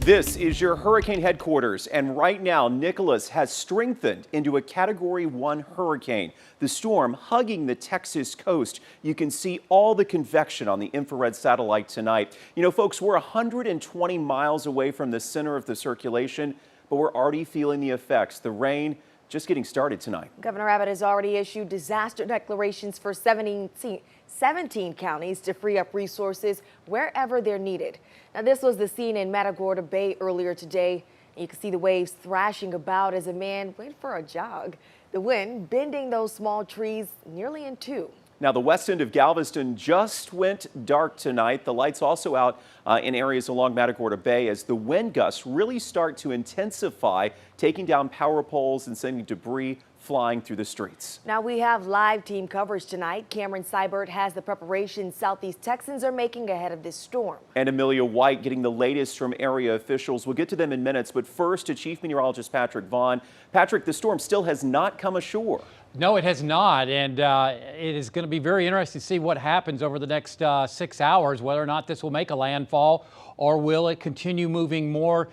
This is your hurricane headquarters, and right now Nicholas has strengthened into a Category 1 hurricane. The storm hugging the Texas coast. You can see all the convection on the infrared satellite tonight. You know, folks, we're 120 miles away from the center of the circulation, but we're already feeling the effects. The rain just getting started tonight. Governor Abbott has already issued disaster declarations for 17 counties to free up resources wherever they're needed. Now, this was the scene in Matagorda Bay earlier today. You can see the waves thrashing about as a man went for a jog. The wind bending those small trees nearly in two. Now, the west end of Galveston just went dark tonight. The lights also out in areas along Matagorda Bay as the wind gusts really start to intensify, taking down power poles and sending debris flying through the streets. Now we have live team coverage tonight. Cameron Seibert has the preparations Southeast Texans are making ahead of this storm. And Amelia White getting the latest from area officials. We'll get to them in minutes, but first to Chief Meteorologist Patrick Vaughn. Patrick, the storm still has not come ashore. No, it has not, and it is going to be very interesting to see what happens over the next 6 hours, whether or not this will make a landfall or will it continue moving more,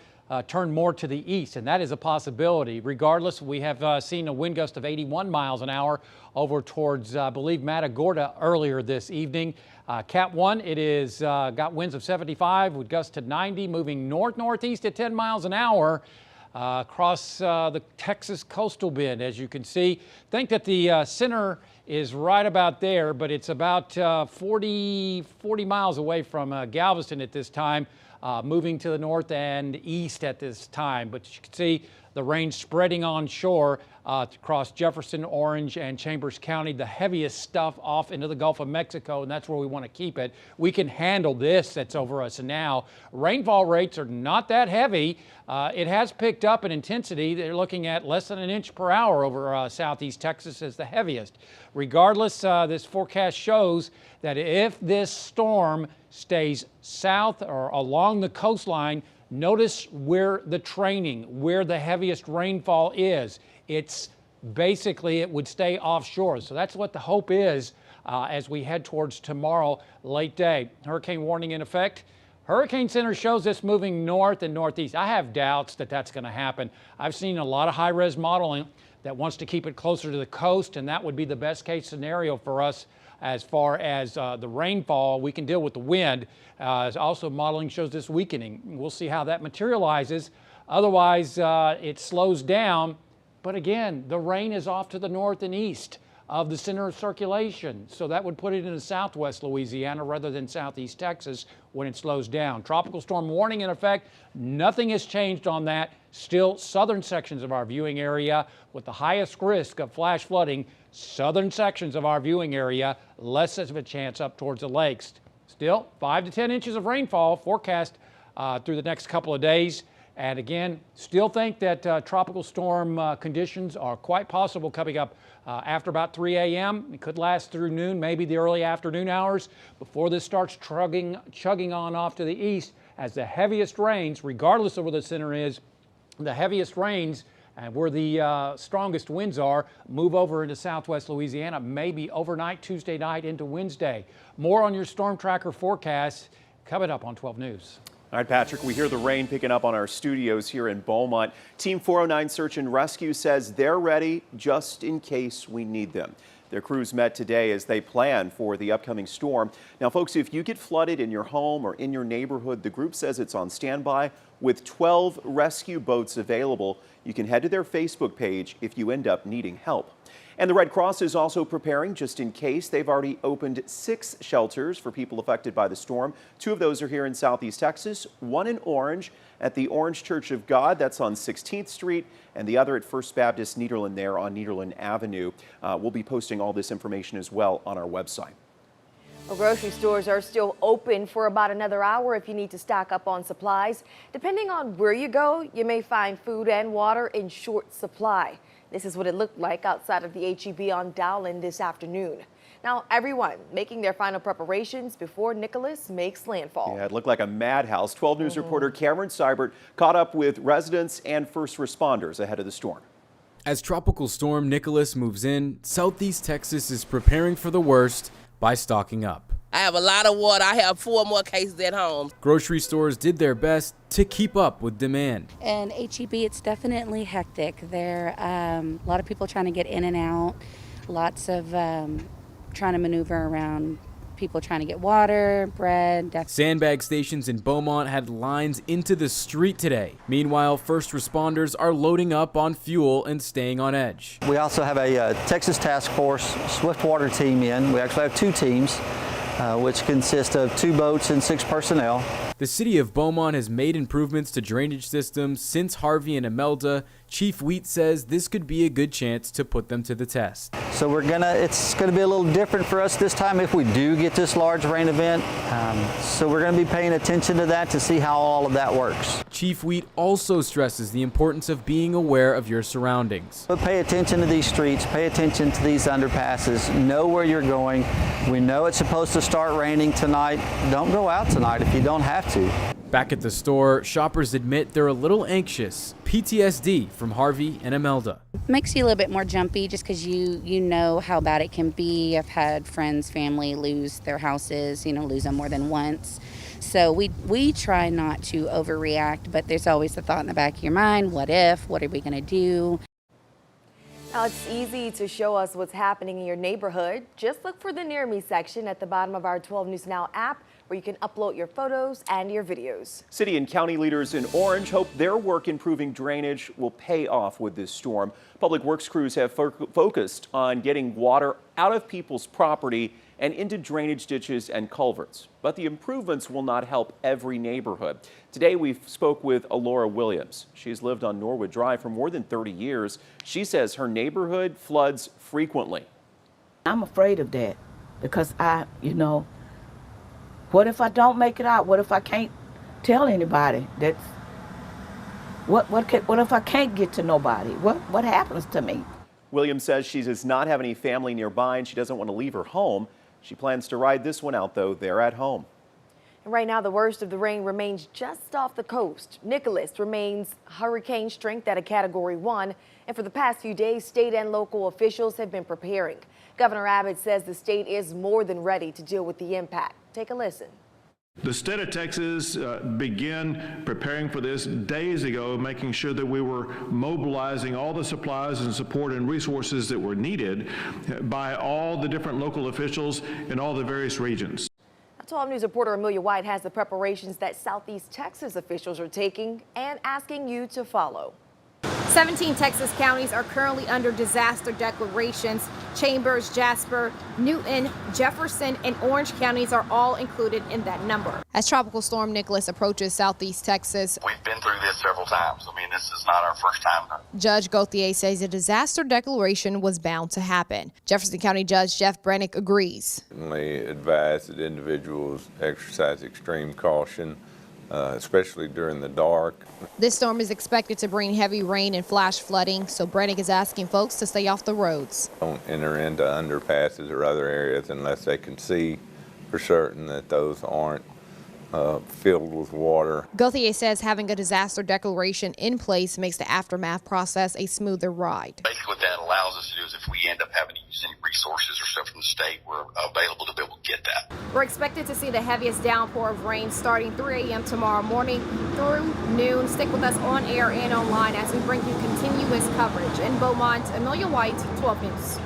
turn more to the east, and that is a possibility. Regardless, we have seen a wind gust of 81 miles an hour over towards, I believe, Matagorda earlier this evening. Cat 1, it is got winds of 75 with gusts to 90, moving north-northeast at 10 miles an hour. Across the Texas coastal bend, as you can see. Think that the center is right about there, but it's about 40 miles away from Galveston at this time, moving to the north and east at this time. But you can see the rain spreading on shore across Jefferson, Orange, and Chambers County, the heaviest stuff off into the Gulf of Mexico, and that's where we want to keep it. We can handle this that's over us now. Rainfall rates are not that heavy. It has picked up in intensity. They're looking at less than an inch per hour over southeast Texas as the heaviest. Regardless, this forecast shows that if this storm stays south or along the coastline, notice where the training, where the heaviest rainfall is. It's basically, it would stay offshore. So that's what the hope is as we head towards tomorrow late day. Hurricane warning in effect. Hurricane Center shows this moving north and northeast. I have doubts that that's going to happen. I've seen a lot of high-res modeling that wants to keep it closer to the coast, and that would be the best case scenario for us as far as the rainfall. We can deal with the wind. Also, modeling shows this weakening. We'll see how that materializes. Otherwise, it slows down. But again, the rain is off to the north and east of the center of circulation. So that would put it into southwest Louisiana rather than southeast Texas when it slows down. Tropical storm warning in effect. Nothing has changed on that. Still southern sections of our viewing area with the highest risk of flash flooding. Southern sections of our viewing area, less of a chance up towards the lakes. Still 5 to 10 inches of rainfall forecast through the next couple of days. And again, still think that tropical storm conditions are quite possible coming up after about 3 a.m. It could last through noon, maybe the early afternoon hours before this starts chugging on off to the east as the heaviest rains, regardless of where the center is, the heaviest rains and where the strongest winds are, move over into southwest Louisiana, maybe overnight Tuesday night into Wednesday. More on your storm tracker forecast coming up on 12 News. All right, Patrick, we hear the rain picking up on our studios here in Beaumont. Team 409 Search and Rescue says they're ready just in case we need them. Their crews met today as they plan for the upcoming storm. Now, folks, if you get flooded in your home or in your neighborhood, the group says it's on standby with 12 rescue boats available. You can head to their Facebook page if you end up needing help. And the Red Cross is also preparing just in case. They've already opened 6 shelters for people affected by the storm. 2 of those are here in southeast Texas, one in Orange at the Orange Church of God, that's on 16th Street, and the other at First Baptist Nederland there on Nederland Avenue. We'll be posting all this information as well on our website. Well, grocery stores are still open for about another hour if you need to stock up on supplies. Depending on where you go, you may find food and water in short supply. This is what it looked like outside of the H-E-B on Dowland this afternoon. Now, everyone making their final preparations before Nicholas makes landfall. Yeah, it looked like a madhouse. 12 News reporter Cameron Seibert caught up with residents and first responders ahead of the storm. As Tropical Storm Nicholas moves in, southeast Texas is preparing for the worst by stocking up. I have a lot of water. I have 4 more cases at home. Grocery stores did their best to keep up with demand. And HEB, it's definitely hectic. There a lot of people trying to get in and out, lots of trying to maneuver around, people trying to get water, bread. Sandbag stations in Beaumont had lines into the street today. Meanwhile, first responders are loading up on fuel and staying on edge. We also have a Texas Task Force Swiftwater team in. We actually have 2 teams, which consist of 2 boats and 6 personnel. The city of Beaumont has made improvements to drainage systems since Harvey and Imelda. Chief Wheat says this could be a good chance to put them to the test. So it's gonna be a little different for us this time if we do get this large rain event. So we're gonna be paying attention to that to see how all of that works. Chief Wheat also stresses the importance of being aware of your surroundings. But pay attention to these streets, pay attention to these underpasses, know where you're going. We know it's supposed to start raining tonight. Don't go out tonight if you don't have to. Back at the store, shoppers admit they're a little anxious. PTSD from Harvey and Imelda. Makes you a little bit more jumpy just because you know how bad it can be. I've had friends, family lose their houses, lose them more than once. So we try not to overreact, but there's always the thought in the back of your mind, what if, what are we gonna do? Now, it's easy to show us what's happening in your neighborhood. Just look for the Near Me section at the bottom of our 12 News Now app, where you can upload your photos and your videos. City and county leaders in Orange hope their work improving drainage will pay off with this storm. Public works crews have focused on getting water out of people's property and into drainage ditches and culverts. But the improvements will not help every neighborhood. Today we spoke with Alora Williams. She's lived on Norwood Drive for more than 30 years. She says her neighborhood floods frequently. I'm afraid of that because what if I don't make it out? What if I can't tell anybody? What if I can't get to nobody? What happens to me? Williams says she does not have any family nearby and she doesn't want to leave her home. She plans to ride this one out, though, there at home. And right now, the worst of the rain remains just off the coast. Nicholas remains hurricane strength at a Category 1. And for the past few days, state and local officials have been preparing. Governor Abbott says the state is more than ready to deal with the impact. Take a listen. The state of Texas began preparing for this days ago, making sure that we were mobilizing all the supplies and support and resources that were needed by all the different local officials in all the various regions. 12 News reporter Amelia White has the preparations that Southeast Texas officials are taking and asking you to follow. 17 Texas counties are currently under disaster declarations. Chambers, Jasper, Newton, Jefferson, and Orange counties are all included in that number. As Tropical Storm Nicholas approaches Southeast Texas, we've been through this several times. I mean, this is not our first time. Judge Gauthier says a disaster declaration was bound to happen. Jefferson County Judge Jeff Brennick agrees. We advise that individuals exercise extreme caution, especially during the dark. This storm is expected to bring heavy rain and flash flooding, so Brennick is asking folks to stay off the roads. Don't enter into underpasses or other areas unless they can see for certain that those aren't filled with water. Gauthier says having a disaster declaration in place makes the aftermath process a smoother ride. Basically what that allows us to do is if we end up having to use any resources or stuff from the state, we're available to be able to get that. We're expected to see the heaviest downpour of rain starting 3 a.m. tomorrow morning through noon. Stick with us on air and online as we bring you continuous coverage. In Beaumont, Amelia White, 12 News.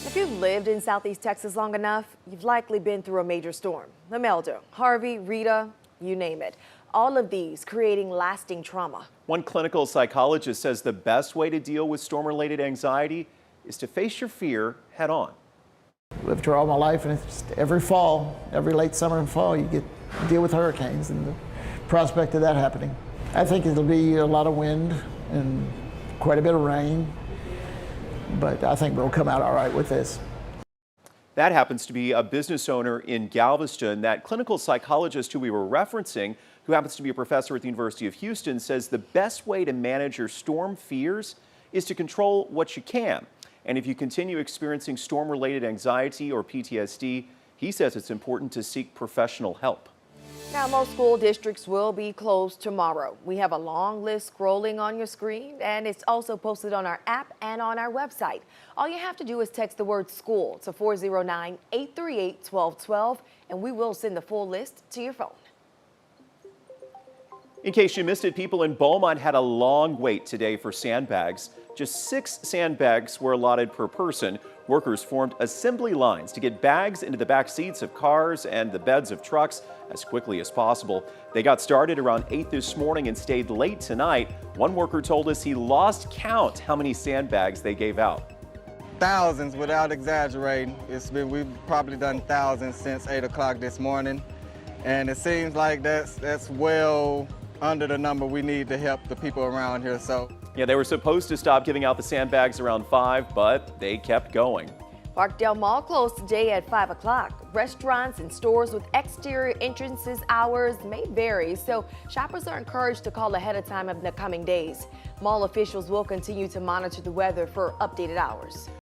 If you've lived in Southeast Texas long enough, you've likely been through a major storm. Imelda, Harvey, Rita, you name it. All of these creating lasting trauma. One clinical psychologist says the best way to deal with storm-related anxiety is to face your fear head on. Lived here all my life, and it's every fall, every late summer and fall, you get to deal with hurricanes and the prospect of that happening. I think it'll be a lot of wind and quite a bit of rain, but I think we'll come out all right with this. That happens to be a business owner in Galveston. That clinical psychologist who we were referencing, who happens to be a professor at the University of Houston, says the best way to manage your storm fears is to control what you can. And if you continue experiencing storm-related anxiety or PTSD, he says it's important to seek professional help. Now, most school districts will be closed tomorrow. We have a long list scrolling on your screen, and it's also posted on our app and on our website. All you have to do is text the word school to 409-838-1212, and we will send the full list to your phone. In case you missed it, people in Beaumont had a long wait today for sandbags. Just 6 sandbags were allotted per person. Workers formed assembly lines to get bags into the back seats of cars and the beds of trucks as quickly as possible. They got started around 8 this morning and stayed late tonight. One worker told us he lost count how many sandbags they gave out. Thousands, without exaggerating. We've probably done thousands since 8 o'clock this morning, and it seems like that's well under the number we need to help the people around here. So yeah, they were supposed to stop giving out the sandbags around 5, but they kept going. Parkdale Mall closed today at 5 o'clock. Restaurants and stores with exterior entrances hours may vary, so shoppers are encouraged to call ahead of time of the coming days. Mall officials will continue to monitor the weather for updated hours.